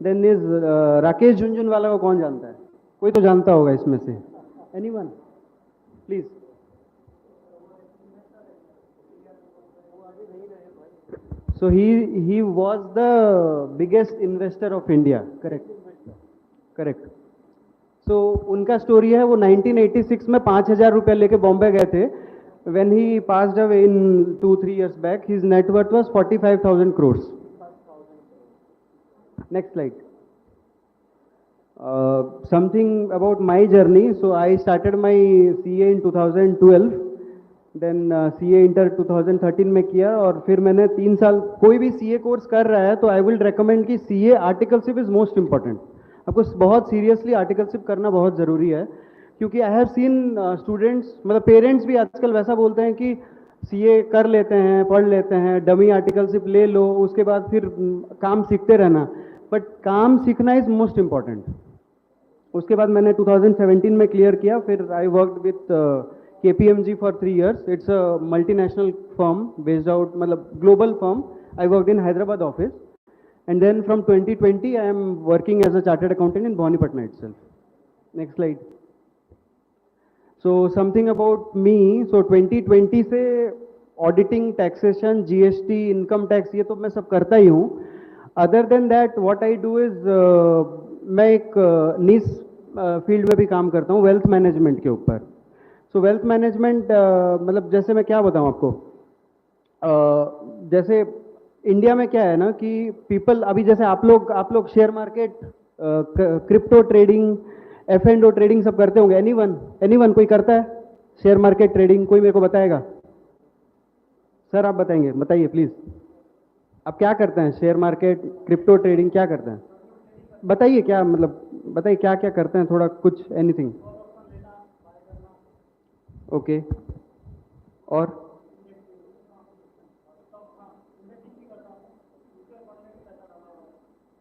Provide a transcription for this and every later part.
Then is Rakesh Jhunjhunwala को कौन जानता है? कोई तो जानता होगा इसमें से। Anyone please. So he was the biggest investor of India. Correct. Correct. So उनका स्टोरी है, वो 1986 में 5,000 रुपये लेके बॉम्बे गए थे. When he passed away in 2-3 years back, his net worth was 45,000 crores. Next slide. Something about my journey. So I started my CA in 2012. Then CA inter 2013 में किया, और फिर मैंने 3 साल, कोई भी CA कोर्स कर रहा है तो आई विल रेकमेंड कि CA articleship is most important. आपको बहुत सीरियसली आर्टिकलशिप करना बहुत ज़रूरी है, क्योंकि आई हैव सीन स्टूडेंट्स, मतलब पेरेंट्स भी आजकल वैसा बोलते हैं कि CA कर लेते हैं, पढ़ लेते हैं, डमी आर्टिकलशिप ले लो, उसके बाद फिर काम सीखते रहना. बट काम सीखना इज मोस्ट इम्पॉर्टेंट. उसके बाद मैंने 2017 में क्लियर किया. फिर I worked with KPMG for 3 years. It's a multinational firm based out, मतलब global firm. I worked in Hyderabad office, and then from 2020 I am working as a chartered accountant in Bhawanipatna itself. Next slide. So something about me. So 2020 से auditing, taxation, GST, income tax ये तो मैं सब करता ही हूँ. Other than that, what I do is मैं एक niche field में भी काम करता हूँ, वेल्थ मैनेजमेंट के ऊपर. सो वेल्थ मैनेजमेंट, मतलब जैसे मैं क्या बताऊं आपको, जैसे इंडिया में क्या है ना कि पीपल, अभी जैसे आप लोग share market, crypto trading, F&O trading सब करते होंगे. एनीवन कोई करता है शेयर मार्केट ट्रेडिंग? कोई मेरे को बताएगा? सर आप बताएंगे, बताइए प्लीज. आप क्या करते हैं? शेयर मार्केट, क्रिप्टो ट्रेडिंग क्या करते हैं? बताइए क्या, मतलब बताइए क्या क्या करते हैं, थोड़ा कुछ, एनीथिंग. ओके. और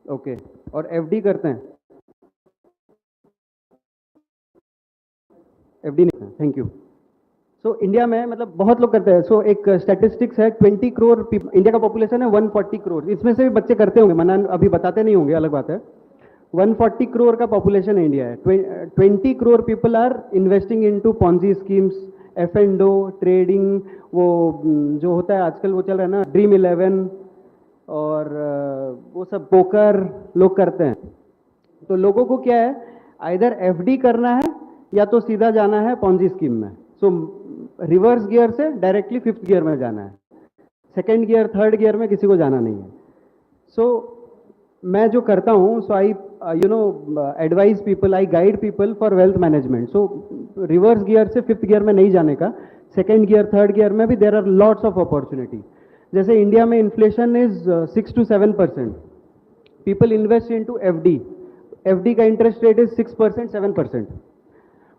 ओके. और FD करते हैं? FD नहीं करते. Thank you. सो इंडिया में मतलब बहुत लोग करते हैं. सो एक स्टैटिस्टिक्स है, 20 करोड़ इंडिया का पॉपुलेशन है, 140 करोड़. इसमें से भी बच्चे करते होंगे, मना अभी बताते नहीं होंगे, अलग बात है. 140 करोड़ का पॉपुलेशन है इंडिया है. 20 crore people are investing into Ponzi schemes, F&O trading, वो जो होता है आजकल वो चल रहा है ना, ड्रीम 11, और वो सब पोकर लोग करते हैं. तो लोगों को क्या है, आइदर FD करना है या तो सीधा जाना है पॉन्जी स्कीम में. सो रिवर्स गियर से डायरेक्टली 5th गियर में जाना है. सेकेंड गियर, थर्ड गियर में किसी को जाना नहीं है. सो मैं जो करता हूँ, so I advise people, I guide people for wealth management. So reverse gear से 5th गियर में नहीं जाने का, सेकेंड गियर, थर्ड गियर में भी there are lots of opportunity. जैसे इंडिया में inflation is 6 to 7%. People invest into FD का इंटरेस्ट रेट इज 6%, 7%.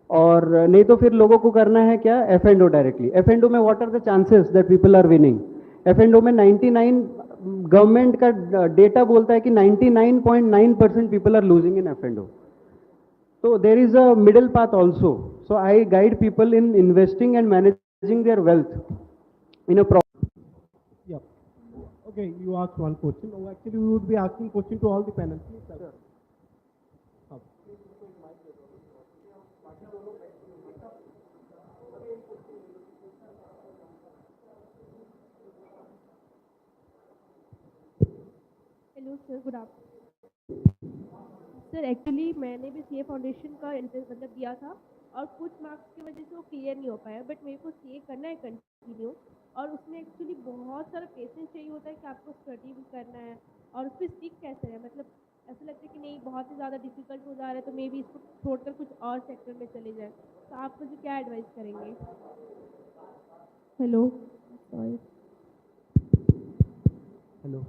और नहीं तो फिर लोगों को करना है क्या, F&O डायरेक्टली. F&O में what are the chances that people are winning? F&O में 99, गवर्नमेंट का डेटा बोलता है कि 99.9% people are losing in F&O. So there is a middle path also. So I guide people in investing and managing their wealth in a proper. Yeah. Okay, you asked one question. Oh, actually, we would be asking question to all the panel. Please, sir. Sure. Hello sir, good afternoon. Sir actually मैंने भी CA foundation का मतलब दिया था, और कुछ marks की वजह से वो क्लियर नहीं हो पाया. बट मेरे को CA करना है कंटिन्यू, और उसमें एक्चुअली बहुत सारा पेशेंस चाहिए होता है कि आपको स्टडी भी करना है, और उस पर सीख कैसे है, मतलब ऐसा लगता है कि नहीं बहुत ही ज़्यादा डिफिकल्ट हो जा रहा है, तो मे बी इसको छोड़कर कुछ और सेक्टर में चले जाए. तो आप मुझे क्या एडवाइस करेंगे? Hello, sorry. Hello.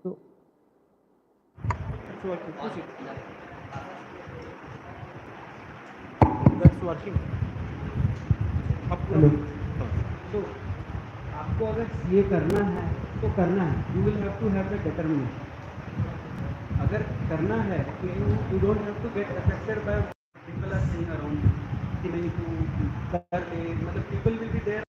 So, it's working. Proceed. That's working. Hello. तो आपको अगर CA करना है तो करना है, you will have to have the determination. अगर करना है तो you don't have to get affected by people are saying around कि नहीं तू कर ले, मतलब people will be there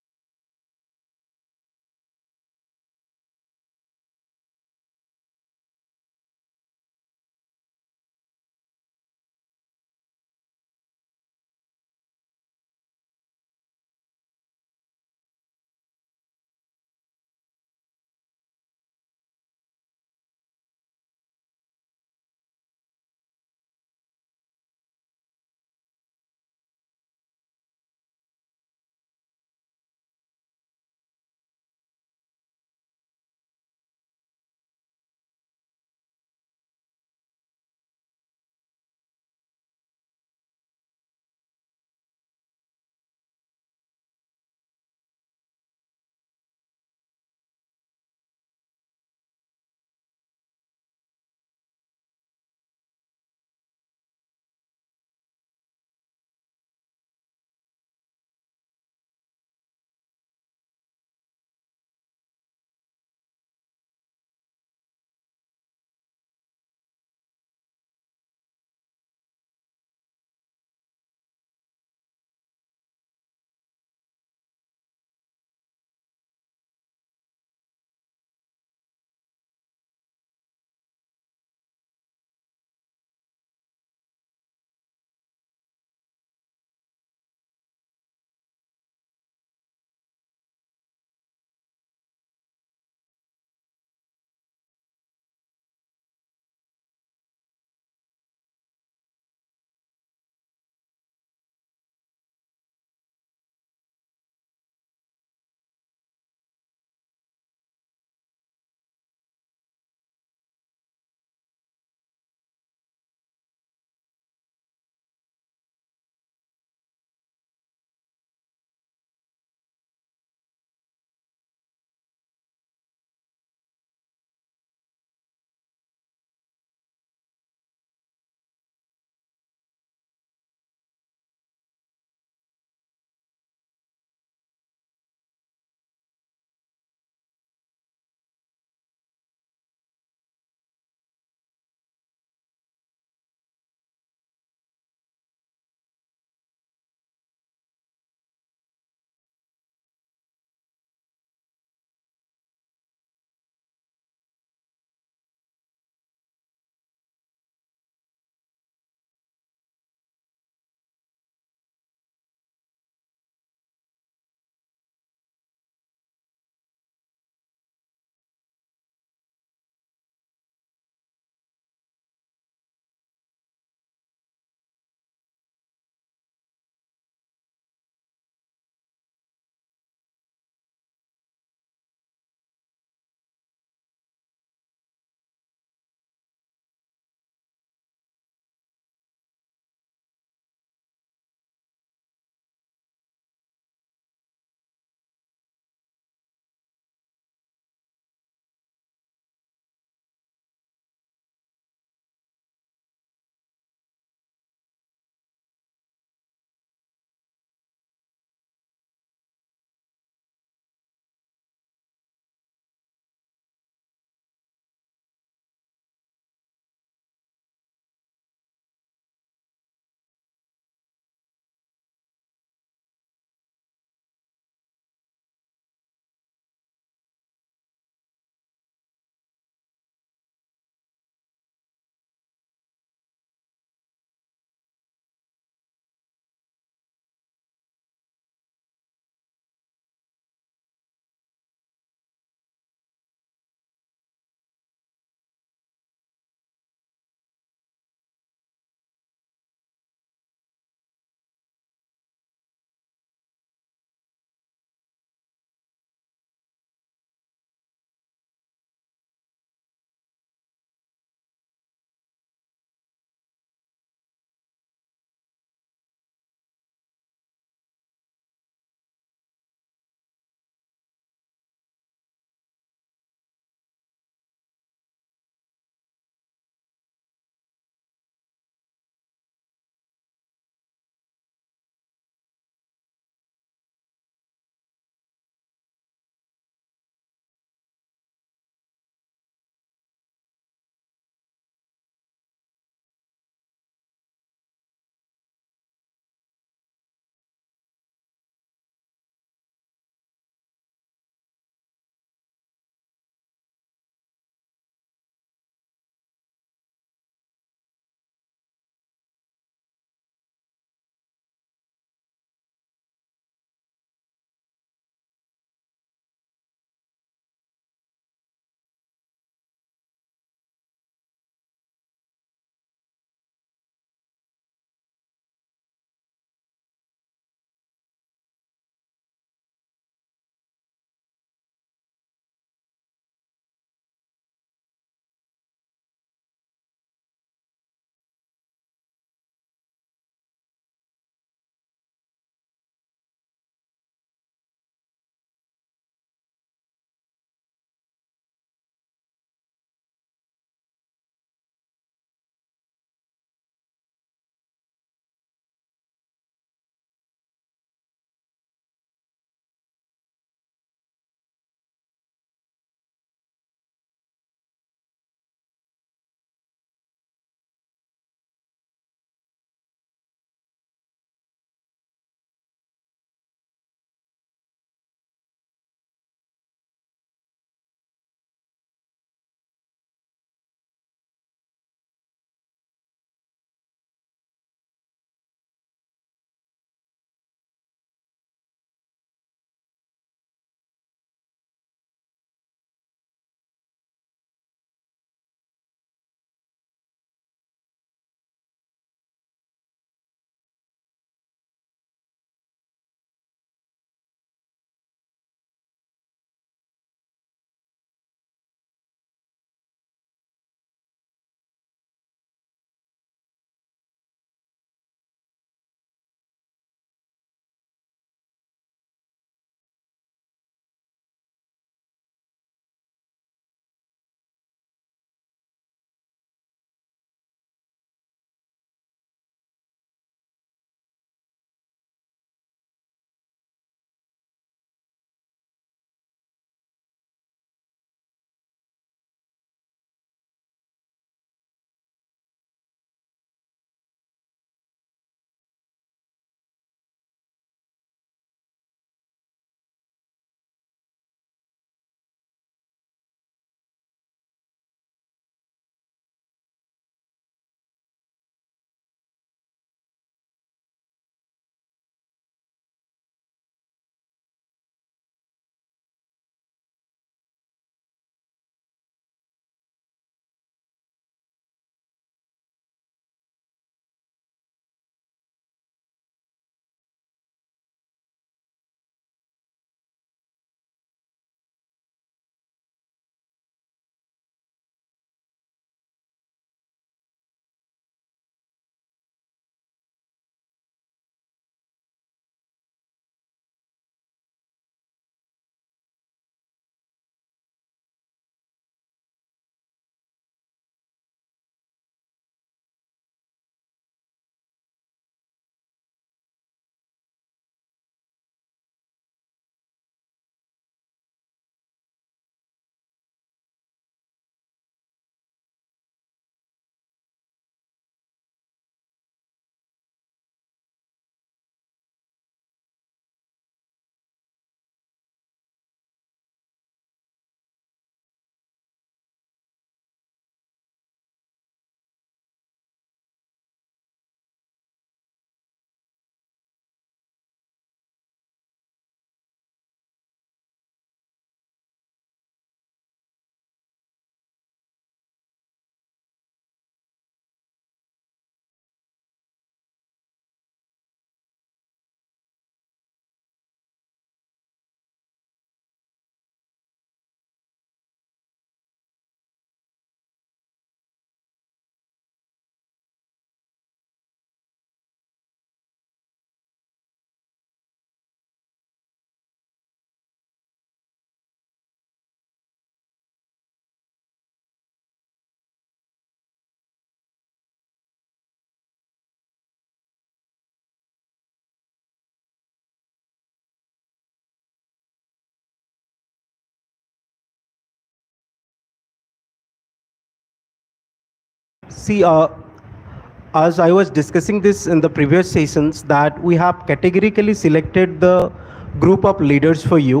See, as I was discussing this in the previous sessions, that we have categorically selected the group of leaders for you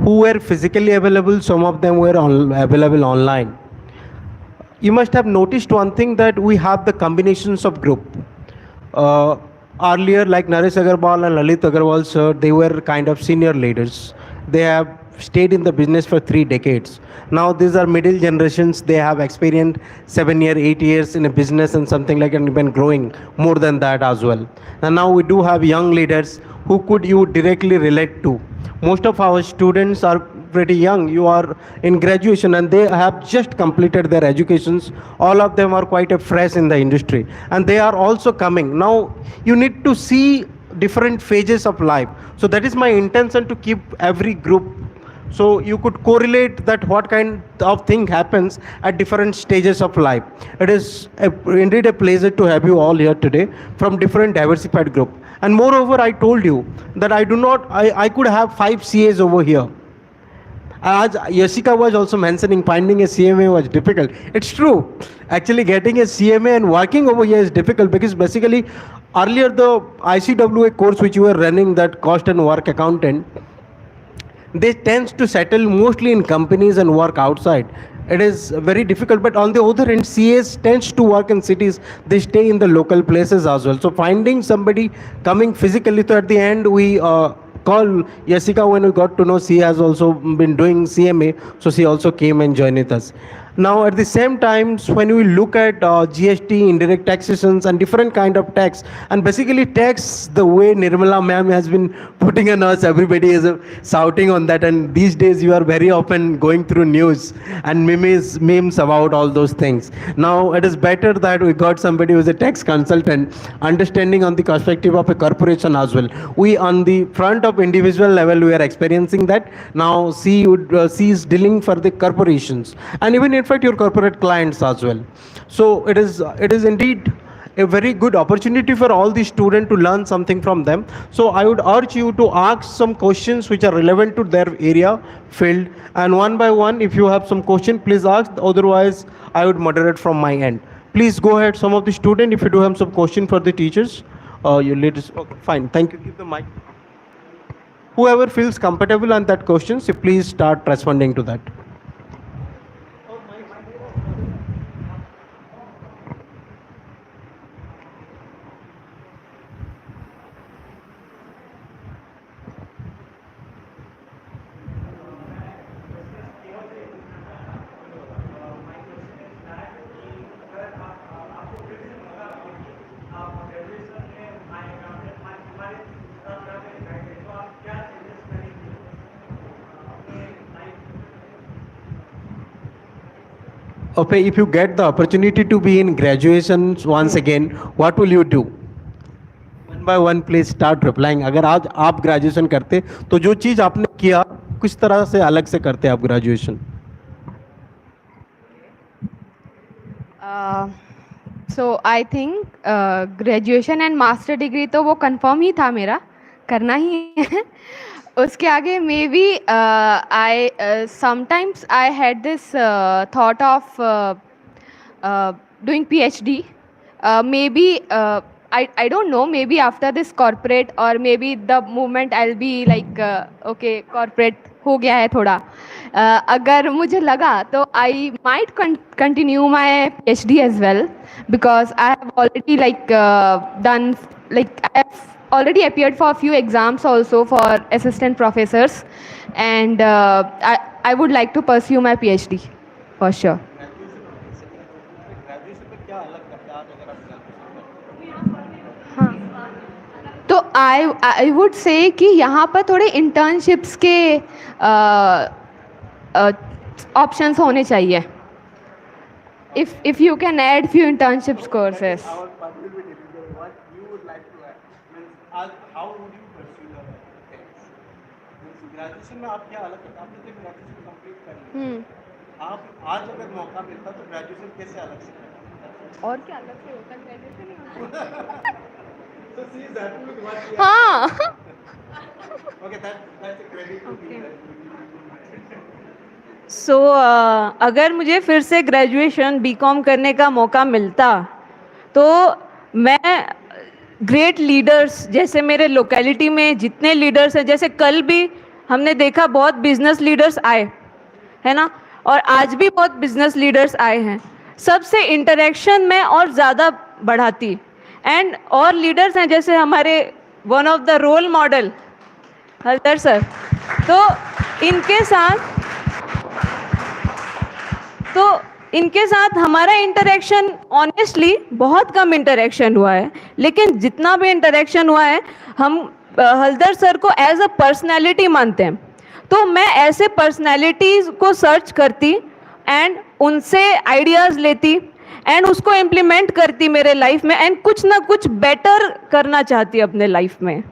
who were physically available, some of them were available online. You must have noticed one thing, that we have the combinations of group. Uh, Earlier, like Naresh Agarwal and Lalit Agarwal, sir, they were kind of senior leaders. They have stayed in the business for 3 decades. Now these are middle generations. They have experienced 7 years, 8 years in a business and something like, and been growing more than that as well. And now we do have young leaders who could you directly relate to. Most of our students are pretty young. You are in graduation and they have just completed their educations. All of them are quite fresh in the industry and they are also coming. Now you need to see different phases of life. So that is my intention, to keep every group so you could correlate that what kind of thing happens at different stages of life. It is indeed a pleasure to have you all here today from different diversified group. And moreover, I told you that I could have 5 CAs over here. As Yashika was also mentioning, finding a CMA was difficult. It's true. Actually, getting a CMA and working over here is difficult, because basically earlier the ICWA course which you were running, that cost and work accountant, they tends to settle mostly in companies and work outside. It is very difficult. But on the other hand, CAs tends to work in cities. They stay in the local places as well. So finding somebody coming physically, so at the end we call Yasika when we got to know she has also been doing CMA. So she also came and joined with us. Now at the same times, when we look at GST, indirect taxations and different kind of tax, and basically tax, the way Nirmala ma'am has been putting on us, everybody is shouting on that, and these days you are very often going through news and memes about all those things. Now it is better that we got somebody who is a tax consultant, understanding on the perspective of a corporation as well. We on the front of individual level, we are experiencing that. Now she is dealing for the corporations, and even in fact your corporate clients as well. So it is indeed a very good opportunity for all the students to learn something from them. So I would urge you to ask some questions which are relevant to their area, field, and one by one, if you have some question, please ask. Otherwise, I would moderate from my end. Please go ahead, some of the students, if you do have some question for the teachers. You ladies, okay, fine. Thank you. Give the mic. Whoever feels comfortable on that question, so please start responding to that. Okay, if you get the opportunity to be in graduations once again, what will you do? One by one, please start replying. अगर आज आप graduation करते, तो जो चीज आपने किया, किस तरह से अलग से करते आप graduation? So I think graduation and master degree तो वो confirm ही था मेरा, करना ही है. उसके आगे maybe I sometimes I had this thought of doing PhD. Maybe I don't know, maybe after this corporate, or maybe the moment I'll be like okay, corporate हो गया है थोड़ा. अगर मुझे लगा तो I might continue my PhD as well, because I have already like done, like I have already appeared for a few exams also for assistant professors, and I would like to pursue my PhD for sure. तो I would say कि यहाँ पर थोड़े internships के options होने चाहिए. If you can add few internships courses. How would you pursue the things? Graduation में आप क्या अलग करते? आपने तो graduation complete कर ली. आप आज अगर मौका मिलता तो graduation कैसे अलग से करते? और क्या अलग से होता? graduation ही होता. So see that with what you हाँ. Okay, that's a credit to you. सो अगर मुझे फिर से ग्रेजुएशन बीकॉम करने का मौका मिलता तो मैं ग्रेट लीडर्स, जैसे मेरे लोकेलिटी में जितने लीडर्स हैं, जैसे कल भी हमने देखा बहुत बिजनेस लीडर्स आए, है ना, और आज भी बहुत बिजनेस लीडर्स आए हैं, सबसे इंटरेक्शन में और ज़्यादा बढ़ाती। एंड और लीडर्स हैं जैसे हमारे one of the role model Haldar sir, तो इनके साथ हमारा इंटरेक्शन ऑनेस्टली बहुत कम इंटरेक्शन हुआ है, लेकिन जितना भी इंटरेक्शन हुआ है हम हल्दर सर को एज अ पर्सनैलिटी मानते हैं। तो मैं ऐसे पर्सनैलिटीज़ को सर्च करती एंड उनसे आइडियाज़ लेती एंड उसको इम्प्लीमेंट करती मेरे लाइफ में, एंड कुछ ना कुछ बेटर करना चाहती अपने लाइफ में।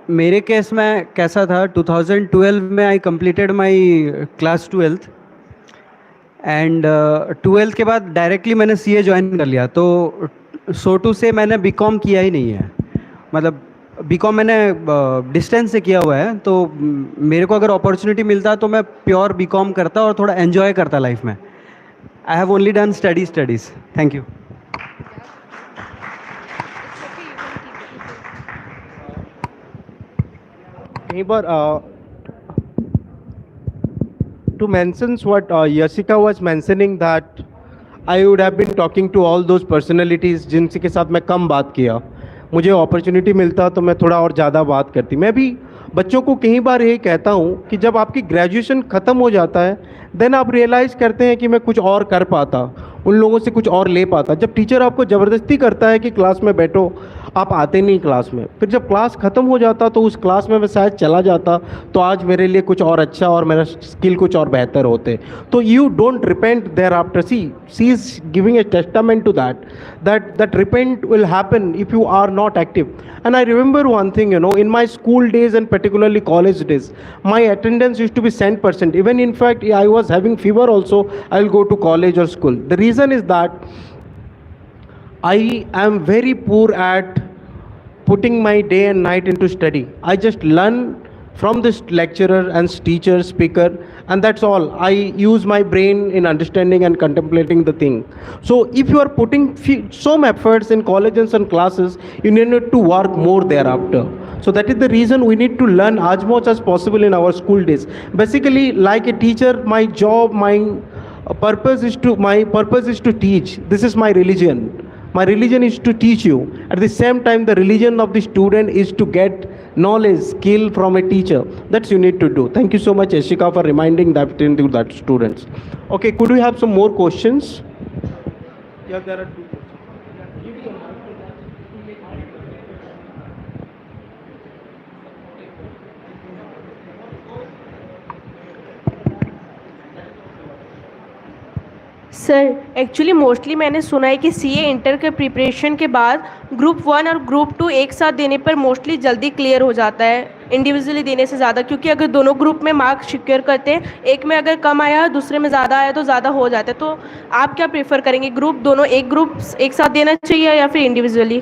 मेरे केस में कैसा था, 2012 में I completed my class 12th and 12th के बाद डायरेक्टली मैंने सीए ज्वाइन कर लिया। तो सो टू से मैंने बीकॉम किया ही नहीं है, मतलब बीकॉम मैंने डिस्टेंस से किया हुआ है। तो मेरे को अगर अपॉर्चुनिटी मिलता तो मैं प्योर बीकॉम करता और थोड़ा एन्जॉय करता लाइफ में। I have only done studies. Thank you. Neighbor, to mention what Yashika was mentioning, that I would have been talking to all those personalities जिनके साथ मैं कम बात किया। मुझे अपॉर्चुनिटी मिलता तो मैं थोड़ा और ज़्यादा बात करती। मैं भी बच्चों को कई बार यही कहता हूँ कि जब आपकी ग्रेजुएशन ख़त्म हो जाता है देन आप रियलाइज़ करते हैं कि मैं कुछ और कर पाता, उन लोगों से कुछ और ले पाता। जब टीचर आपको ज़बरदस्ती करता है कि क्लास में बैठो, आप आते नहीं क्लास में, फिर जब क्लास ख़त्म हो जाता तो उस क्लास में मैं शायद चला जाता तो आज मेरे लिए कुछ और अच्छा और मेरा स्किल कुछ और बेहतर होते। तो you don't repent thereafter. She is giving a testament to that repent will happen if you are not active. And I remember one thing, in my school days and particularly college days, my attendance used to be 100%. Even in fact, I was having fever also, I will go to college or school. The reason is that I am very poor at putting my day and night into study. I just learn from this lecturer and teacher, speaker, and that's all. I use my brain in understanding and contemplating the thing. So if you are putting some efforts in colleges and classes, you need to work more thereafter. So that is the reason we need to learn as much as possible in our school days. Basically, like a teacher, my job, my purpose is to teach. This is my religion. My religion is to teach you. At the same time, the religion of the student is to get knowledge, skill from a teacher. That's you need to do. Thank you so much, Ashika, for reminding that to that students. Okay, could we have some more questions? Yeah, there are two questions. Sir actually mostly मैंने सुना है कि CA inter के preparation के बाद group 1 और group 2 एक साथ देने पर मोस्टली जल्दी क्लियर हो जाता है इंडिविजुअली देने से ज़्यादा, क्योंकि अगर दोनों ग्रुप में मार्क्स सिक्योर करते हैं, एक में अगर कम आया दूसरे में ज़्यादा आया तो ज़्यादा हो जाता है। तो आप क्या प्रेफर करेंगे, एक ग्रुप एक साथ देना चाहिए या फिर इंडिविजुअली?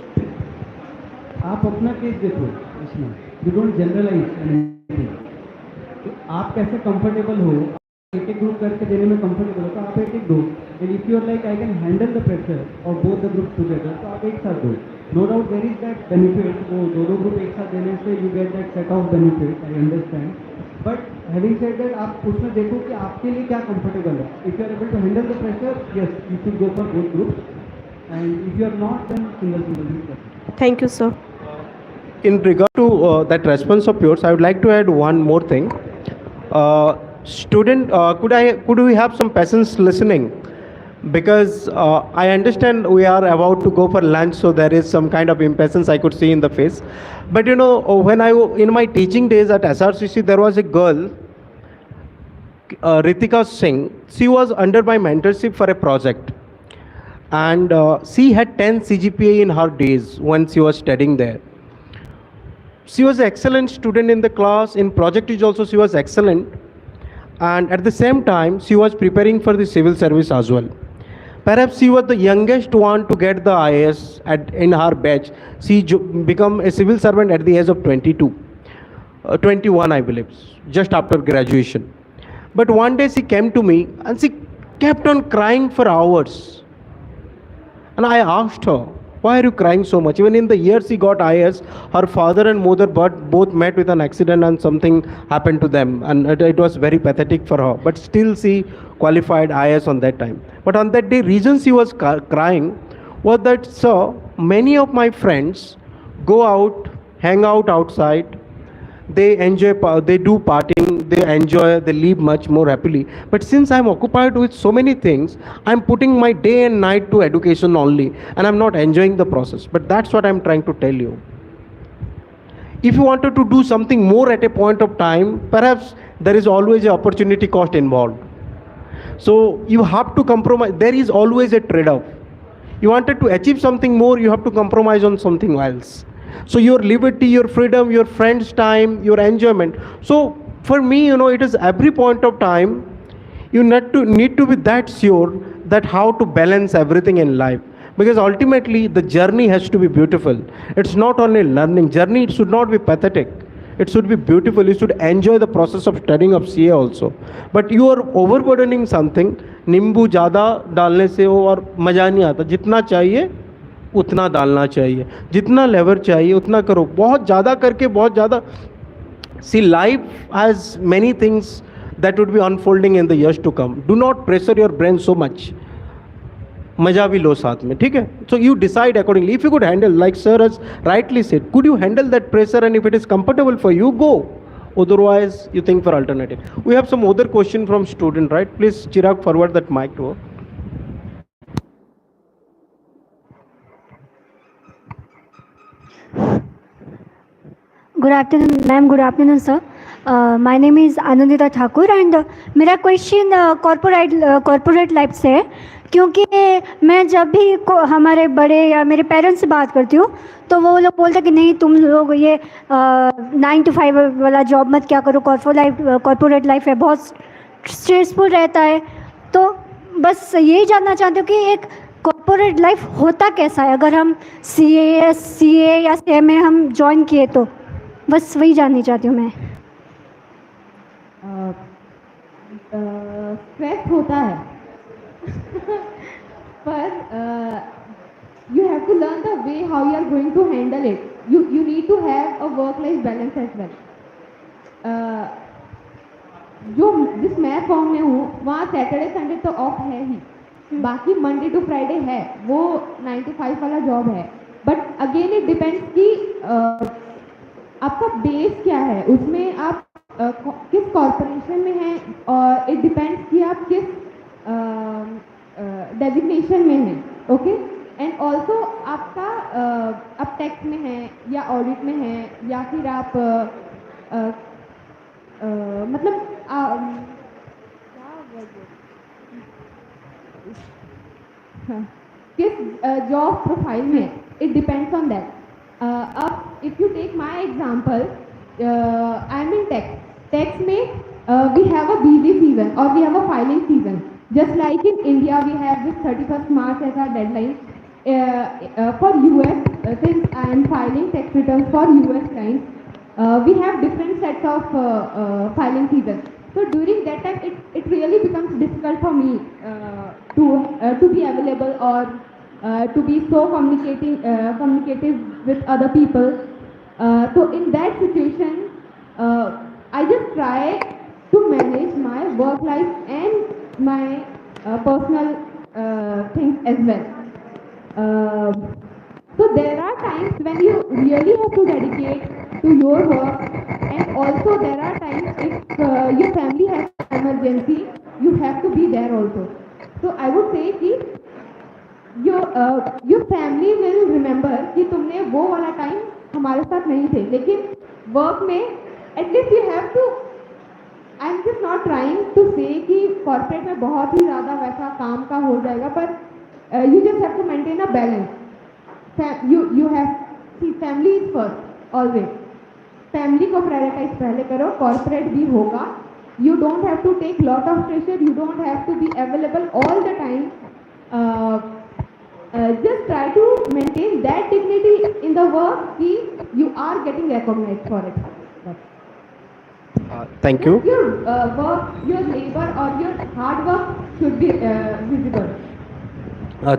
आप अपना केस देखो इसमें, यू डोंट जनरलाइज। आप कैसे कंफर्टेबल हो, एक ग्रुप करके देने में कंफर्टेबल हो तो आप एक दो। And if you are like I can handle the pressure of both the group together, तो आप एक साथ दो। No doubt there is that benefit, वो दोनों ग्रुप एक साथ देने से you get that set of benefit, I understand. But having said that, आप उसमें देखो कि आपके लिए क्या कंफर्टेबल है। If you are able to handle the pressure, yes you should go for both groups, and if you are not then single. Thank you sir. In regard to that response of yours, I would like to add one more thing. Student, could we have some patience listening? Because I understand we are about to go for lunch, so there is some kind of impatience I could see in the face. But when in my teaching days at SRCC, there was a girl, Ritika Singh. She was under my mentorship for a project, and she had 10 CGPA in her days when she was studying there. She was an excellent student in the class. In project also she was excellent, and at the same time she was preparing for the civil service as well. Perhaps she was the youngest one to get the IAS in her batch. She became a civil servant at the age of 22. 21, I believe, just after graduation. But one day she came to me and she kept on crying for hours. And I asked her, why are you crying so much? Even in the year she got IS, her father and mother both met with an accident and something happened to them. And it was very pathetic for her. But still she qualified IS on that time. But on that day, reason she was crying was that, sir, many of my friends go out, hang out outside, they enjoy, they do partying, they enjoy, they live much more happily. But since I'm occupied with so many things, I'm putting my day and night to education only, and I'm not enjoying the process. But that's what I'm trying to tell you. If you wanted to do something more at a point of time, perhaps there is always an opportunity cost involved. So you have to compromise. There is always a trade-off. You wanted to achieve something more, you have to compromise on something else. So your liberty, your freedom, your friends' time, your enjoyment. So for me, it is every point of time, you need to be that sure that how to balance everything in life. Because ultimately, the journey has to be beautiful. It's not only learning. Journey, it should not be pathetic. It should be beautiful. You should enjoy the process of studying of CA also. But you are overburdening something. नींबू ज़्यादा डालने से वो और मज़ा नहीं आता. जितना चाहिए उतना डालना चाहिए, जितना लेवर चाहिए उतना करो. बहुत ज़्यादा करके बहुत ज़्यादा. See, life has many things that would be unfolding in the years to come. Do not pressure your brain so much. मजा भी लो साथ में, ठीक है? So you decide accordingly. If you could handle, like sir has rightly said, could you handle that pressure, and if it is comfortable for you, go. Otherwise, you think for alternative. We have some other question from student, right? Please, Chirag, forward that mic to her. Good afternoon, ma'am. Good afternoon, sir. My name is Anandita Thakur, and मेरा question corporate life से है, क्योंकि मैं जब भी हमारे बड़े या मेरे पेरेंट्स से बात करती हूँ तो वो लोग बोलते हैं कि नहीं, तुम लोग ये 9 to 5 वाला जॉब मत क्या करो, कॉर्पोरेट लाइफ है, बहुत स्ट्रेसफुल रहता है. तो बस यही जानना चाहती हूँ कि एक कॉर्पोरेट लाइफ होता कैसा है अगर हम CA या CMA हम ज्वाइन किए, तो बस वही जाननी चाहती हूँ मैं. स्ट्रेस होता है पर you have to learn the way how you are going to handle it. You need to have a work life balance as well. जिस मैं फॉर्म में हूँ वहाँ सैटरडे संडे तो ऑफ है ही, बाकी मंडे टू फ्राइडे है, वो 9 to 5 वाला जॉब है. बट अगेन इट डिपेंड्स कि आपका बेस क्या है, उसमें आप किस कॉर्पोरेशन में हैं, और इट डिपेंड्स कि आप किस डेजिग्नेशन में हैं. ओके. एंड ऑल्सो आपका आप टैक्स में हैं या ऑडिट में हैं या फिर आप मतलब किस जॉब प्रोफाइल में, इट डिपेंड्स ऑन दैट. अब if you take my example, I am in tax में we have a busy season or we have a filing season. Just like in India, we have this 31st March as our deadline. For US, since I am filing tax returns for US clients, we have different sets of filing season. So during that time, it really becomes difficult for me to be available or to be so communicative with other people. So in that situation, I just try to manage my work life and my personal things as well. So there are times when you really have to dedicate to your work, and also there are times if your family has emergency, you have to be there also. So I would say कि your family will remember कि तुमने वो वाला time हमारे साथ नहीं थे, लेकिन वर्क में at least you have to. I am just not trying to say कि कॉर्पोरेट में बहुत ही ज़्यादा वैसा काम का हो जाएगा, पर you just have to maintain a balance. You have, see, family is first always. Family को prioritize पहले करो, कॉर्पोरेट भी होगा. You don't have to take lot of pressure. You don't have to be available all the time. Just try to maintain that dignity in the work कि you are getting recognized for it. Thank you. Your work, your labor, or your hard work should be visible.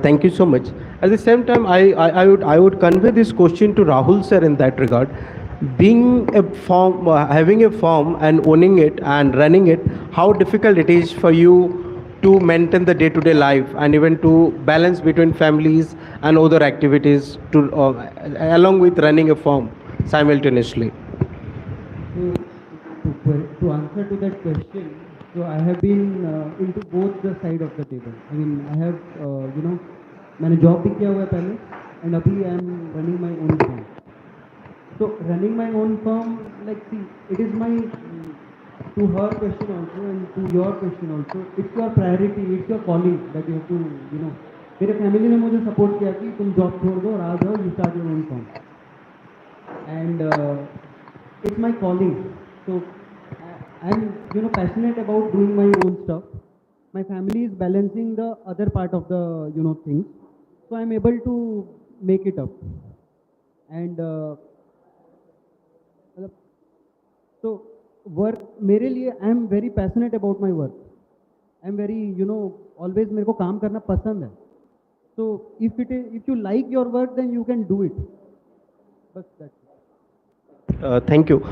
Thank you so much. At the same time, I would convey this question to Rahul sir in that regard. Being a farm, having a farm and owning it and running it, how difficult it is for you to maintain the day-to-day life and even to balance between families and other activities to along with running a farm simultaneously. To answer to that question, so I have been into both the side of the table. I mean, I have, मैंने job भी किया हुआ है पहले, and अभी I am running my own firm. So running my own firm, like, see, it is my, to her question also and to your question also, it's your priority, it's your calling that you have to, मेरे family ने मुझे support किया कि तुम job छोड़ दो और आ जाओ, you start your own firm. And it's my calling. So I'm passionate about doing my own stuff. My family is balancing the other part of the things, so I'm able to make it up. And so work मेरे लिए I'm very passionate about my work. I'm very always मेरे को काम करना पसंद है. So if you like your work, then you can do it. But that's it. Thank you.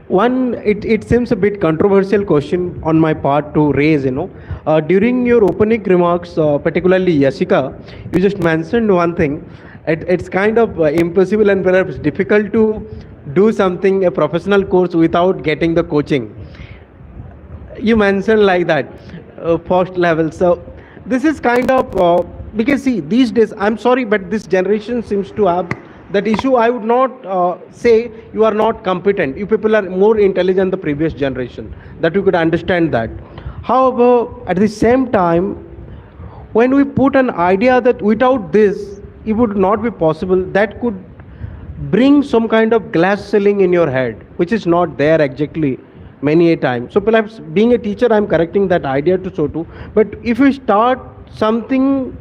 It seems a bit controversial question on my part to raise, during your opening remarks, particularly Yashika, you just mentioned one thing. It's kind of impossible and perhaps difficult to do something, a professional course, without getting the coaching. You mentioned like that, first level. So this is kind of, because see, these days, I'm sorry, but this generation seems to have that issue. I would not say you are not competent. You people are more intelligent than the previous generation, that you could understand that. However, at the same time, when we put an idea that without this, it would not be possible, that could bring some kind of glass ceiling in your head, which is not there exactly many a time. So perhaps being a teacher, I'm correcting that idea to so too. But if we start something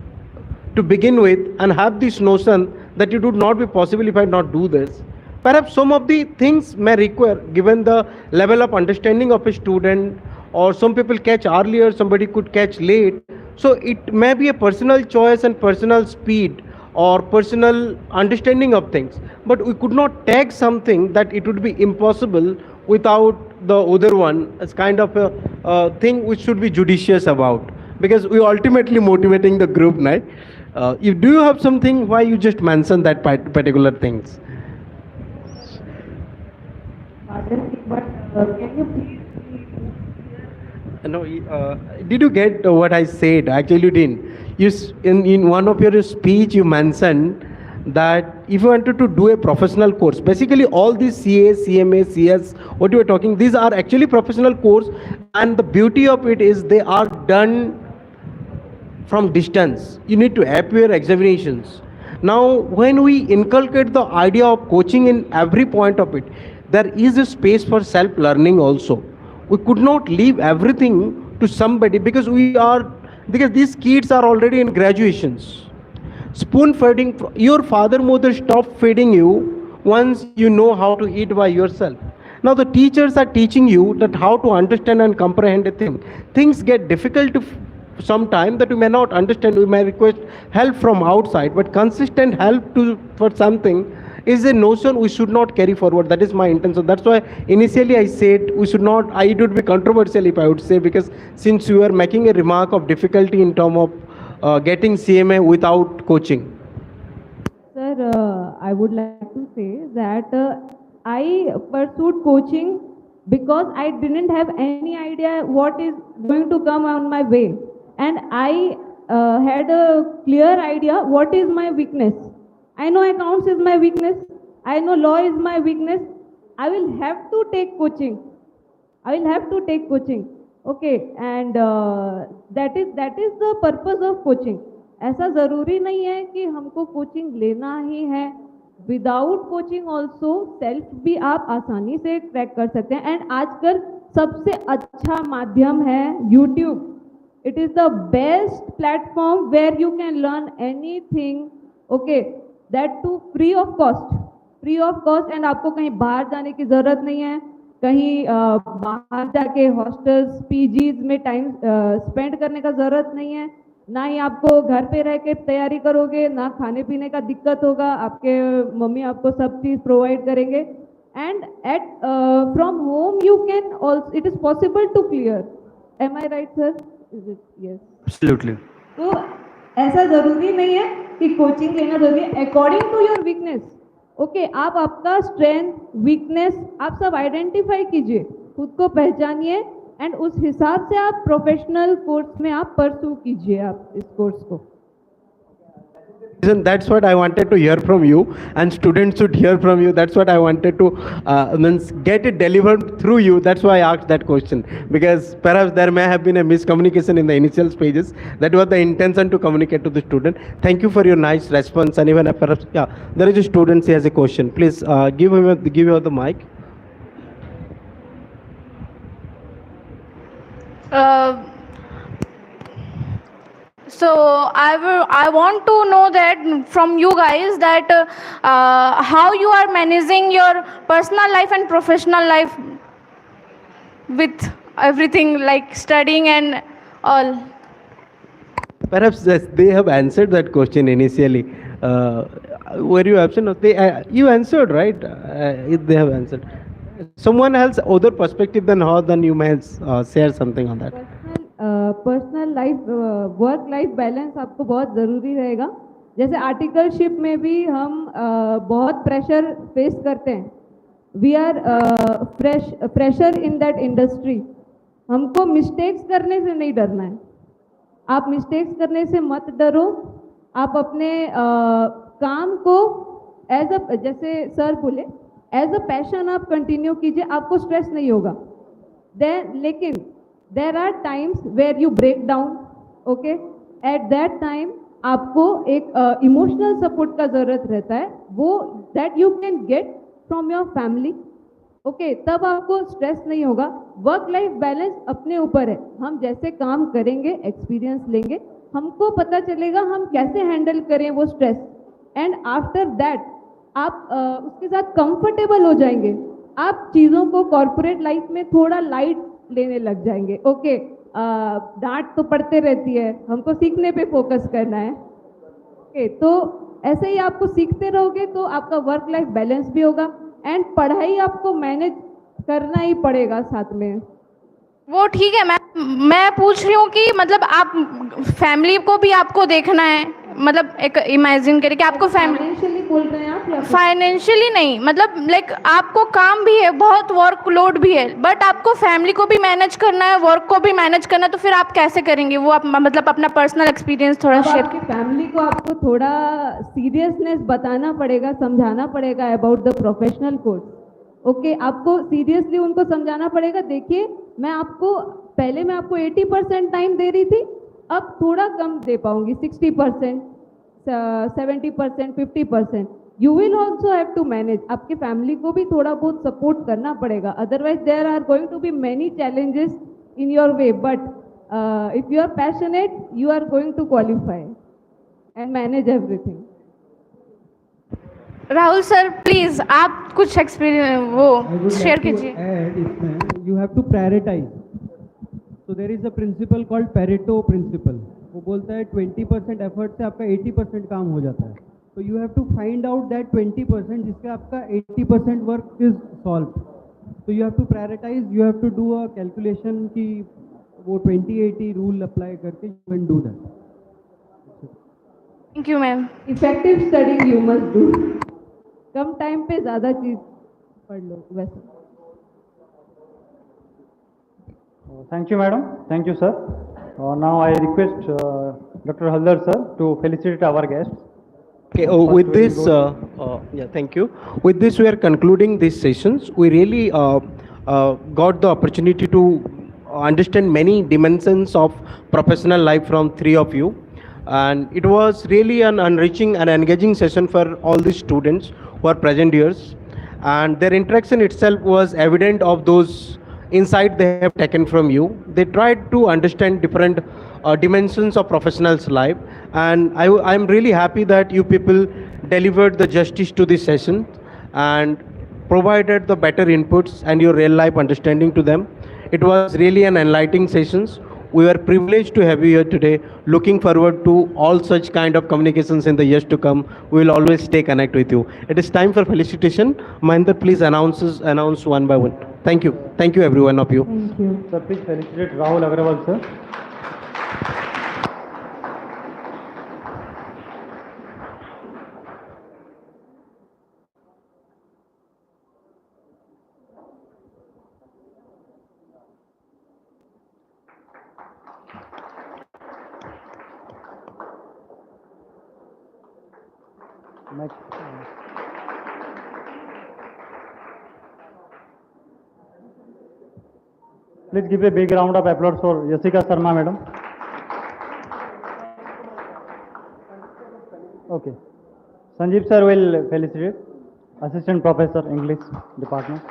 to begin with and have this notion that it would not be possible if I not do this, perhaps some of the things may require, given the level of understanding of a student, or some people catch earlier, somebody could catch late. So it may be a personal choice and personal speed or personal understanding of things. But we could not tag something that it would be impossible without the other one as kind of a thing which should be judicious about. Because we ultimately motivating the group, right? Do you have something why you just mentioned that particular things? But can you please? No, did you get what I said? Actually, you didn't. In one of your speech, you mentioned that if you wanted to do a professional course, basically all these CA, CMA, CS, what you are talking, these are actually professional course, and the beauty of it is they are done from distance. You need to appear examinations. Now, when we inculcate the idea of coaching in every point of it, there is a space for self-learning also. We could not leave everything to somebody because these kids are already in graduations. Spoon feeding, your father, mother stop feeding you once you know how to eat by yourself. Now the teachers are teaching you that how to understand and comprehend a thing. Things get difficult to sometime that you may not understand. We may request help from outside, but consistent help for something is a notion we should not carry forward. That is my intention. That's why initially I said we should not, it would be controversial if I would say, because since you are making a remark of difficulty in terms of getting CMA without coaching. Sir, I would like to say that I pursued coaching because I didn't have any idea what is going to come on my way. And I had a clear idea what is my weakness. I know accounts is my weakness. I know law is my weakness. I will have to take coaching. Okay, and that is the purpose of coaching. ऐसा ज़रूरी नहीं है कि हमको coaching लेना ही है. Without coaching also self भी आप आसानी से क्रैक कर सकते हैं. एंड आजकल सबसे अच्छा माध्यम है YouTube. It is the best platform where you can learn anything, okay, that too free of cost, and आपको कहीं बाहर जाने की ज़रूरत नहीं है. कहीं बाहर जाके हॉस्टल्स पीजीज में टाइम स्पेंड करने का ज़रूरत नहीं है, ना ही आपको घर पे रह के तैयारी करोगे, ना खाने पीने का दिक्कत होगा, आपके मम्मी आपको सब चीज़ प्रोवाइड करेंगे and at from home you can also it is possible to clear. Am I right sir? Is it? Yes, Absolutely. तो ऐसा जरूरी नहीं है कि कोचिंग लेना जरूरी है. According to your weakness, okay, आप आपका स्ट्रेंथ वीकनेस आप सब आइडेंटिफाई कीजिए, खुद को पहचानिए एंड उस हिसाब से आप प्रोफेशनल कोर्स में आप परस्यू कीजिए आप इस कोर्स को. That's what I wanted to hear from you, and students should hear from you. That's what I wanted to means get it delivered through you. That's why I asked that question, because perhaps there may have been a miscommunication in the initial stages. That was the intention to communicate to the student. Thank you for your nice response, and even perhaps there is a student who has a question. Please give her the mic. So I want to know that from you guys that how you are managing your personal life and professional life with everything like studying and all. Perhaps they have answered that question initially. Were you absent? No, you answered, right? They have answered. Someone else other perspective than her, then you may share something on that. Personal life work life balance आपको बहुत ज़रूरी रहेगा. जैसे articleship में भी हम बहुत pressure face करते हैं. We are pressure in that industry. हमको मिस्टेक्स करने से नहीं डरना है. आप मिस्टेक्स करने से मत डरो. आप अपने काम को एज अ, जैसे सर बोले, एज अ पैशन आप कंटिन्यू कीजिए, आपको स्ट्रेस नहीं होगा. लेकिन there are times where you break down. Okay, at that time आपको एक इमोशनल सपोर्ट का ज़रूरत रहता है, वो that you can get from your family. Okay, तब आपको स्ट्रेस नहीं होगा. वर्क लाइफ बैलेंस अपने ऊपर है. हम जैसे काम करेंगे, एक्सपीरियंस लेंगे, हमको पता चलेगा हम कैसे हैंडल करें वो स्ट्रेस. एंड आफ्टर दैट आप उसके साथ कंफर्टेबल हो जाएंगे. आप चीज़ों को कॉर्पोरेट लाइफ में थोड़ा लाइट लेने लग जाएंगे. ओके, डांट तो पड़ते रहती है, हमको सीखने पे फोकस करना है. ओके, तो ऐसे ही आपको सीखते रहोगे तो आपका वर्क लाइफ बैलेंस भी होगा एंड पढ़ाई आपको मैनेज करना ही पड़ेगा साथ में. वो ठीक है मैम, मैं पूछ रही हूँ कि मतलब आप फैमिली को भी आपको देखना है. मतलब एक इमेजिन करें कि आपको फैमिली फाइनेंशियली बोल रहे हैं आप या फाइनेंशियली नहीं, मतलब लाइक आपको काम भी है, बहुत वर्कलोड भी है, बट आपको फैमिली को भी मैनेज करना है, वर्क को भी मैनेज करना है, तो फिर आप कैसे करेंगे वो? आप मतलब अपना पर्सनल एक्सपीरियंस थोड़ा शेयर. आपकी फैमिली को आपको थोड़ा सीरियसनेस बताना पड़ेगा, समझाना पड़ेगा about the professional course. Okay, आपको सीरियसली उनको समझाना पड़ेगा. देखिए, मैं आपको 80% टाइम दे रही थी, अब थोड़ा कम दे पाऊंगी, 60%, 70%, 50%. You will also have to manage. आपके फैमिली को भी थोड़ा बहुत सपोर्ट करना पड़ेगा, otherwise there are going to be many challenges in your way. But if you are passionate, you are going to qualify and manage everything. Rahul sir please आप कुछ experience वो शेयर कीजिए. इसमें यू हैव टू प्रायोरिटाइज. तो there is a principle called Pareto principle. वो बोलता है 20% effort से आपका 80% काम हो जाता है. तो you have to find out that 20% जिससे आपका 80% वर्क इज सॉल्व. तो you have to prioritise, you have to do a calculation कि वो 20-80 रूल अप्लाई करके you can do that. Thank you ma'am. Effective study you must do. कम time पे ज़्यादा चीज़ पढ़ लो वैसे. Thank you, madam. Thank you, sir. Now I request Dr. Haldar sir to felicitate our guests. Okay, with this, thank you. With this, we are concluding these sessions. We really got the opportunity to understand many dimensions of professional life from three of you. And it was really an enriching and engaging session for all the students who are present here. And their interaction itself was evident of those insight they have taken from you. They tried to understand different dimensions of professionals' life, and I'm really happy that you people delivered the justice to this session. And provided the better inputs and your real life understanding to them. It was really an enlightening sessions. We were privileged to have you here today. Looking forward to all such kind of communications in the years to come. We will always stay connected with you. It is time for felicitation. Mahinder, please announce one by one. Thank you. Thank you, every one of you. Thank you. Sir, please felicitate Rahul Agrawal, sir. Next. Please give a big round of applause for Jessica Sharma, madam. Okay. Sanjeev sir will felicitate. Assistant Professor, English Department.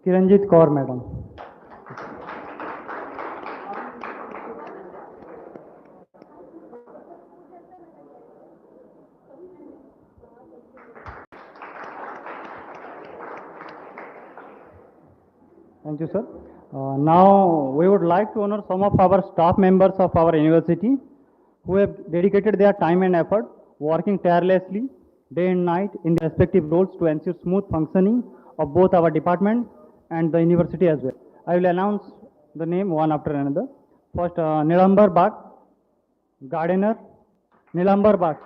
Kiranjit Kaur, madam. Thank you, sir. Now, we would like to honor some of our staff members of our university who have dedicated their time and effort, working tirelessly day and night in their respective roles to ensure smooth functioning of both our department and the university as well. I will announce the name one after another. First, Nilambar Bag, gardener, Nilambar Bag.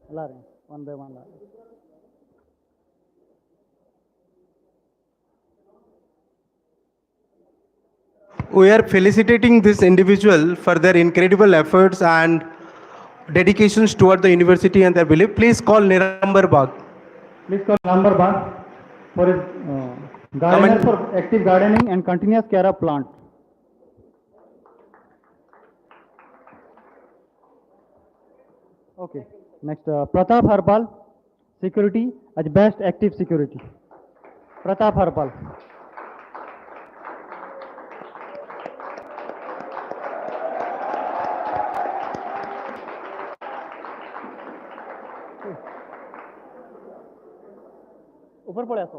One by one. We are felicitating this individual for their incredible efforts and dedications toward the university and their belief. Please call Nirambar Bag. Please call Nilambar Bag for his gardener for active gardening and continuous care of plant. Okay. Next, Pratap Harpal, security as best active security. Pratap Harpal. ऊपर पड़े सो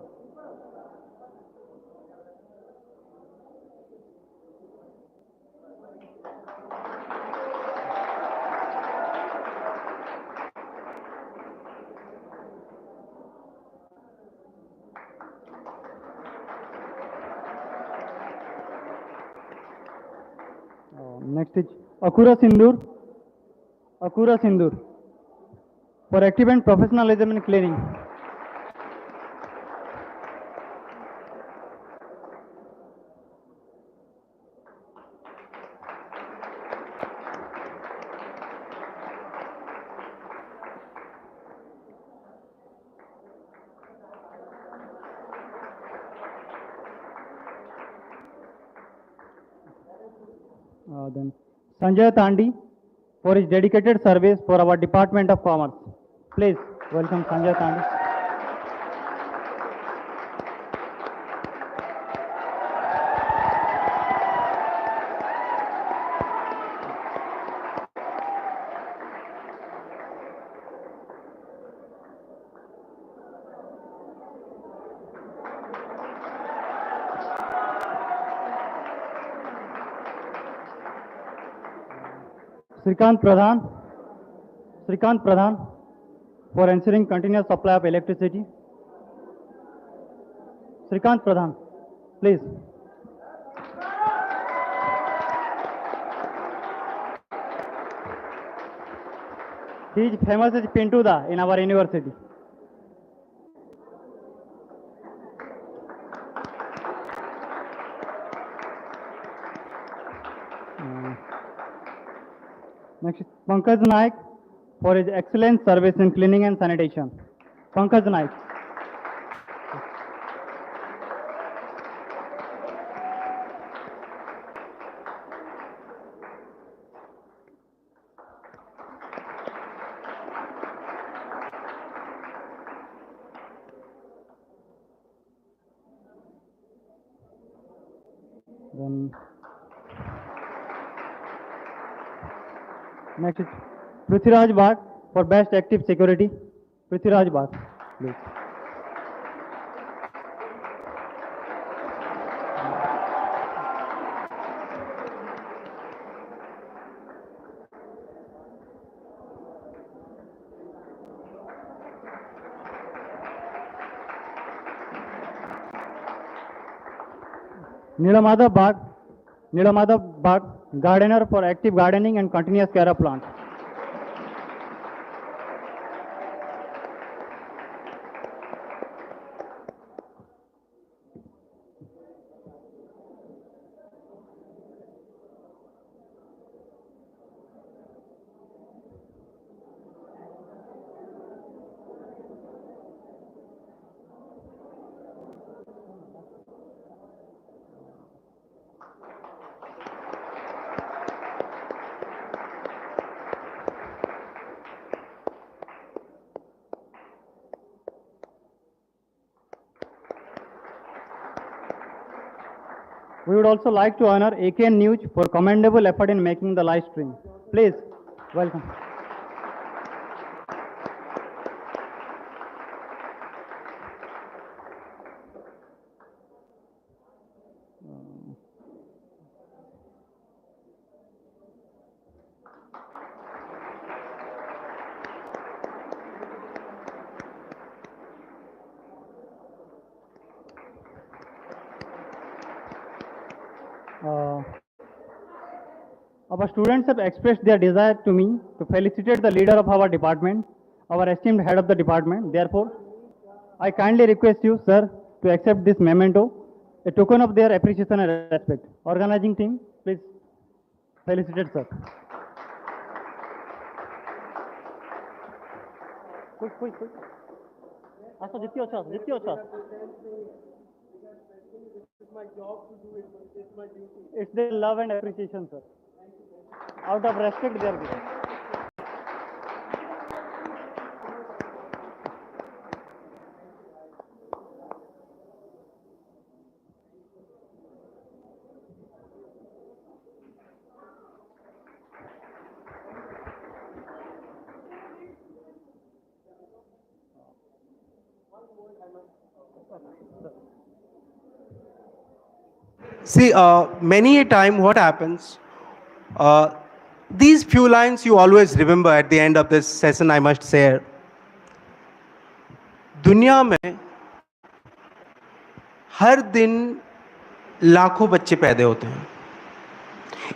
next is Akura Sindur. Akura Sindur for active and professionalism in cleaning. Then Sanjay Tandi for his dedicated service for our Department of Commerce. Please welcome Sanjay Tandi. Srikant Pradhan for ensuring continuous supply of electricity. Srikant Pradhan, please. He is famous as Pintuda in our university. Next is Pankaj Naik for his excellent service in cleaning and sanitation. Pankaj Naik. Next is Prithviraj Bhatt for Best Active Security. Prithviraj Bhatt, please. Nilamada Bhatt, gardener for active gardening and continuous care of plants. We would also like to honor AKN News for commendable effort in making the live stream. Please, welcome. Our students have expressed their desire to me to felicitate the leader of our department, our esteemed head of the department. Therefore, I kindly request you, sir, to accept this memento, a token of their appreciation and respect. Organizing team, please felicitate, sir. Quick. Asa, jityo achha. My job to do it, but it's my duty. It's their love and appreciation, sir. Out of respect, they are giving. See, many a time what happens, these few lines you always remember at the end of this session, I must say. दुनिया में हर दिन लाखों बच्चे पैदा होते हैं.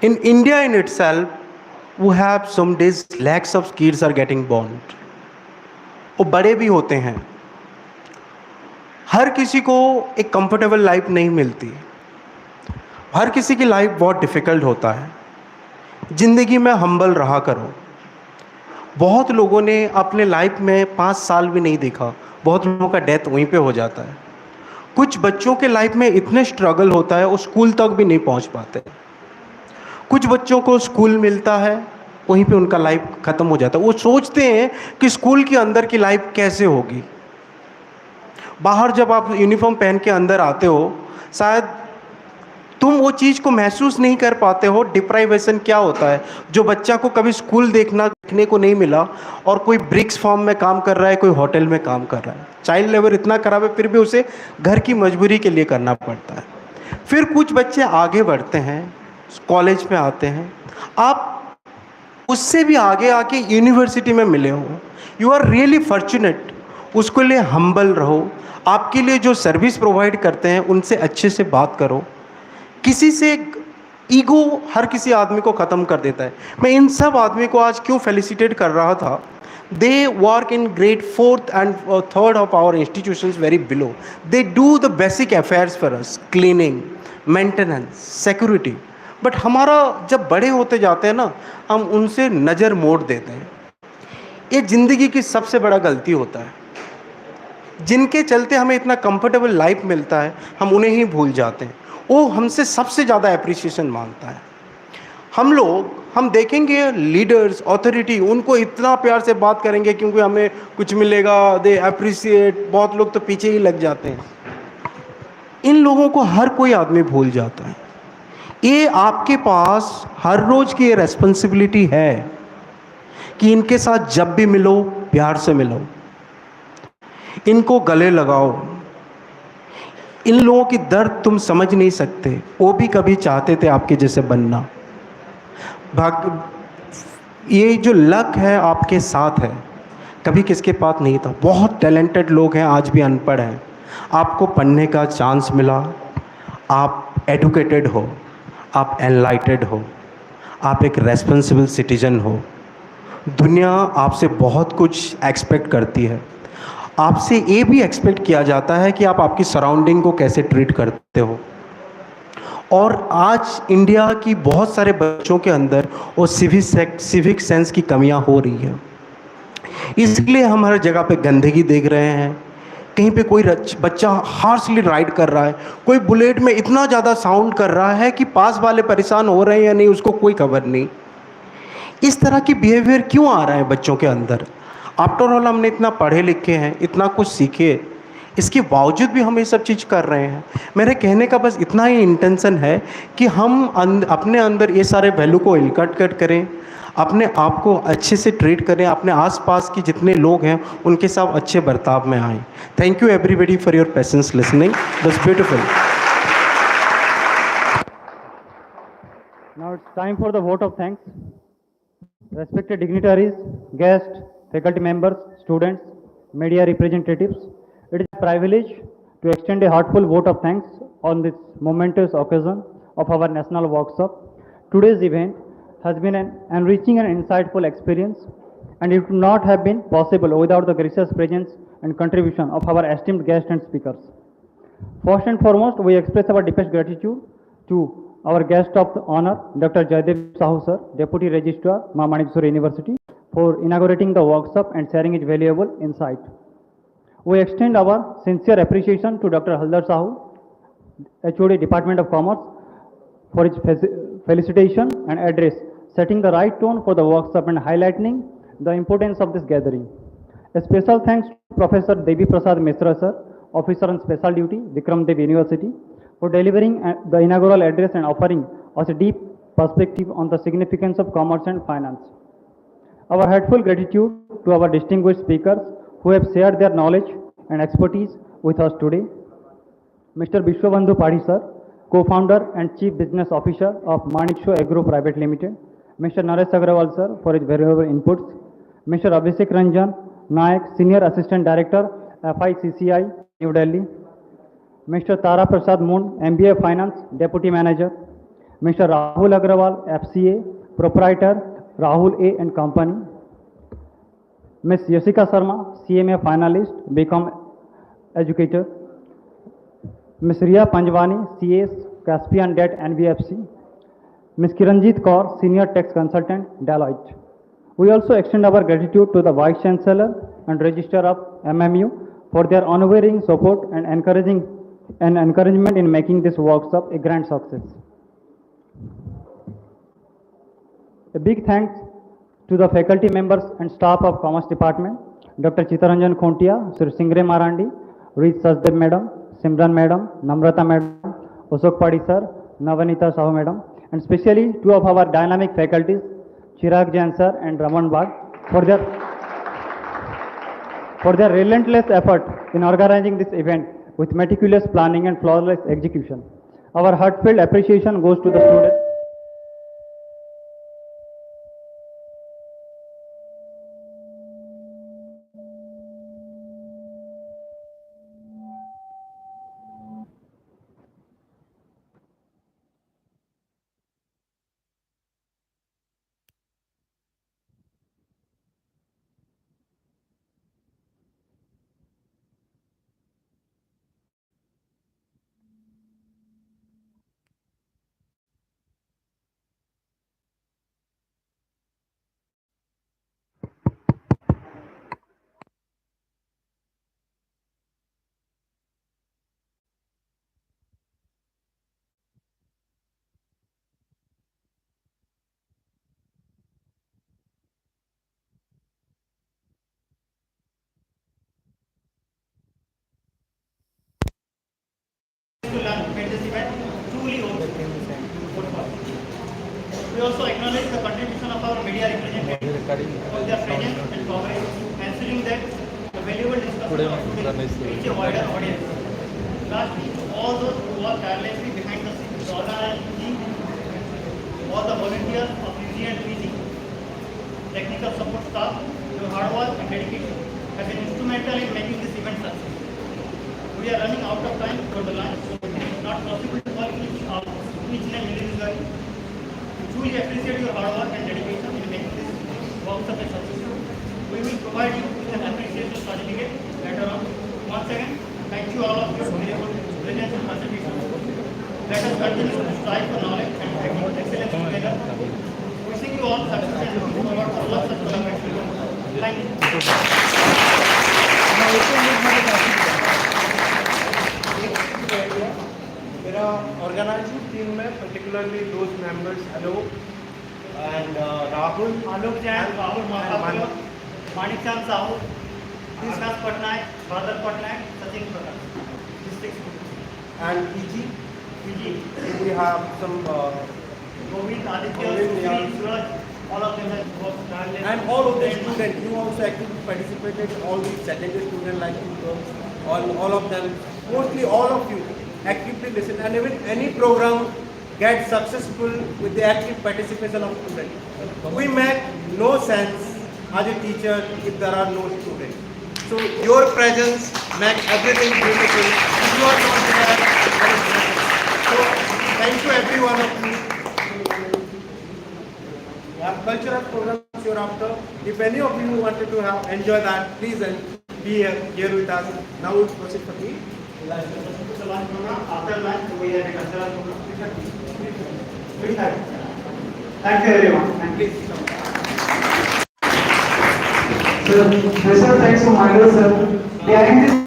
In India in itself, we have some days lakhs of kids are getting born. वो बड़े भी होते हैं. हर किसी को एक कंफर्टेबल लाइफ नहीं मिलती. हर किसी की लाइफ बहुत डिफ़िकल्ट होता है. ज़िंदगी में हम्बल रहा करो. बहुत लोगों ने अपने लाइफ में 5 साल भी नहीं देखा. बहुत लोगों का डेथ वहीं पे हो जाता है. कुछ बच्चों के लाइफ में इतने स्ट्रगल होता है वो स्कूल तक भी नहीं पहुंच पाते. कुछ बच्चों को स्कूल मिलता है वहीं पे उनका लाइफ ख़त्म हो जाता है. वो सोचते हैं कि स्कूल के अंदर की लाइफ कैसे होगी. बाहर जब आप यूनिफॉर्म पहन के अंदर आते हो शायद तुम वो चीज़ को महसूस नहीं कर पाते हो. डिप्राइवेशन क्या होता है. जो बच्चा को कभी स्कूल देखने को नहीं मिला और कोई ब्रिक्स फार्म में काम कर रहा है, कोई होटल में काम कर रहा है. चाइल्ड लेबर इतना खराब है फिर भी उसे घर की मजबूरी के लिए करना पड़ता है. फिर कुछ बच्चे आगे बढ़ते हैं, कॉलेज में आते हैं. आप उससे भी आगे आके यूनिवर्सिटी में मिले हो. You are really fortunate. उसके लिए हम्बल रहो. आपके लिए जो सर्विस प्रोवाइड करते हैं उनसे अच्छे से बात करो. किसी से ईगो हर किसी आदमी को ख़त्म कर देता है. मैं इन सब आदमी को आज क्यों फेलिसिटेट कर रहा था. They work in grade 4th and 3rd of our institutions very below. They do the basic affairs for us, cleaning, maintenance, security. But हमारा जब बड़े होते जाते हैं ना हम उनसे नज़र मोड़ देते हैं. ये ज़िंदगी की सबसे बड़ा गलती होता है. जिनके चलते हमें इतना कंफर्टेबल लाइफ मिलता है हम उन्हें ही भूल जाते हैं. वो हमसे सबसे ज़्यादा अप्रिसिएशन मांगता है. हम देखेंगे लीडर्स, अथॉरिटी, उनको इतना प्यार से बात करेंगे क्योंकि हमें कुछ मिलेगा, दे अप्रिसिएट. बहुत लोग तो पीछे ही लग जाते हैं. इन लोगों को हर कोई आदमी भूल जाता है. ये आपके पास हर रोज़ की ये रेस्पॉन्सिबिलिटी है कि इनके साथ जब भी मिलो प्यार से मिलो, इनको गले लगाओ। इन लोगों की दर्द तुम समझ नहीं सकते, वो भी कभी चाहते थे आपके जैसे बनना। ये जो लक है आपके साथ है, कभी किसके पास नहीं था। बहुत टैलेंटेड लोग हैं, आज भी अनपढ़ हैं, आपको पढ़ने का चांस मिला, आप एडुकेटेड हो, आप एनलाइटेड हो, आप एक रेस्पॉन्सिबल सिटीजन हो। दुनिया आपसे बहुत कुछ एक्सपेक्ट करती है। आपसे ये भी एक्सपेक्ट किया जाता है कि आप आपकी सराउंडिंग को कैसे ट्रीट करते हो। और आज इंडिया की बहुत सारे बच्चों के अंदर वो सिविक सेंस की कमियां हो रही है। इसलिए हम हर जगह पे गंदगी देख रहे हैं। कहीं पे कोई बच्चा हार्शली राइड कर रहा है, कोई बुलेट में इतना ज़्यादा साउंड कर रहा है कि पास वाले परेशान हो रहे हैं या नहीं उसको कोई खबर नहीं। इस तरह की बिहेवियर क्यों आ रहा है बच्चों के अंदर? आफ्टर ऑल हमने इतना पढ़े लिखे हैं, इतना कुछ सीखे, इसके बावजूद भी हम ये सब चीज़ कर रहे हैं। मेरे कहने का बस इतना ही इंटेंशन है कि हम अपने अंदर ये सारे वैल्यू को इनकट करें, अपने आप को अच्छे से ट्रीट करें, अपने आसपास के जितने लोग हैं उनके साथ अच्छे बर्ताव में आएँ। Thank you everybody for your patience listening, that's beautiful. Now it's time for the vote of thanks. Respected dignitaries, guests, faculty members, students, media representatives, it is a privilege to extend a heartfelt vote of thanks on this momentous occasion of our national workshop. Today's event has been an enriching and insightful experience, and it would not have been possible without the gracious presence and contribution of our esteemed guests and speakers. First and foremost, we express our deepest gratitude to our guest of honor, Dr. Jaydev Sahu sir, Deputy Registrar, Mahamanishwar University, for inaugurating the workshop and sharing his valuable insight. We extend our sincere appreciation to Dr. Haldar Sahu, HOD Department of Commerce, for his felicitation and address, setting the right tone for the workshop and highlighting the importance of this gathering. A special thanks to Professor Devi Prasad Mishra sir, Officer on Special Duty, Vikram Dev University, for delivering the inaugural address and offering us a deep perspective on the significance of commerce and finance. Our heartfelt gratitude to our distinguished speakers who have shared their knowledge and expertise with us today. Mr. Vishwabandhu Padhi sir, co-founder and chief business officer of Manikshwa Agro Private Limited. Mr. Naresh Agrawal sir for his valuable inputs. Mr. Abhishek Ranjan Nayak, senior assistant director, FICCI, New Delhi. Mr. Tara Prasad Moon, MBA Finance, Deputy Manager. Mr. Rahul Agrawal, FCA, Proprietor, Rahul A and Company. Ms. Yasika Sharma, CMA Finalist, BCom Educator. Ms. Riya Panjwani, CS, Caspian Debt NBFC. Ms. Kiranjit Kaur, Senior Tax Consultant, Deloitte. We also extend our gratitude to the Vice Chancellor and Registrar of MMU for their unwavering support and encouragement in making this workshop a grand success. A big thanks to the faculty members and staff of Commerce Department, Dr. Chitaranjan Khontia, Sir Singre Marandi, Reed Sachdev Madam, Simran Madam, Namrata Madam, Ashok Padi Sir, Navanita Sahu Madam, and especially two of our dynamic faculties, Chirag Jain Sir and Raman Bag, for their relentless effort in organizing this event with meticulous planning and flawless execution. Our heartfelt appreciation goes to the students. We also acknowledge the contribution of our media representatives for their presence and coverage, ensuring that the valuable discussion reach a wider audience. Lastly, all those who are tirelessly behind the scenes, the organizing team, all the volunteers of UG and PG, technical support staff, your hard work and dedication have been instrumental in making this event success. We are running out of time for the lunch, so it is not possible to call each name individually. We truly appreciate your hard work and dedication in making this workshop a success. We will provide you with an appreciation certificate later on. Once again, thank you all of you for your brilliance and contribution. Let us continue to strive for knowledge and excellence together. Wishing you all success and looking forward to lots of collaboration. Thank you. मेरा organising team में particularly those members Alok and Rahul, Alok Jain, Rahul Mahapur, Manikchand Sahu, Diskas Patnaik, Bhadar Patnaik, Sachin Prakash. and PG. PG, We have some Govind, Aditya, Suraj, all of them have worked tirelessly. And all of the students, you also actively participated, all these secondary students like you, all of them, mostly all of you actively listen, and even any program gets successful with the active participation of students. We make no sense as a teacher if there are no students. So your presence makes everything beautiful. If you are not there, that is nothing. So thank you every one of you. We have cultural programs you're after. If any of you wanted to have enjoy that, please be here with us. Now we'll proceed for the Lunch program. After lunch, we have a cultural program. Thank you everyone. And please come. Sir, special thanks to Michael sir. Behind this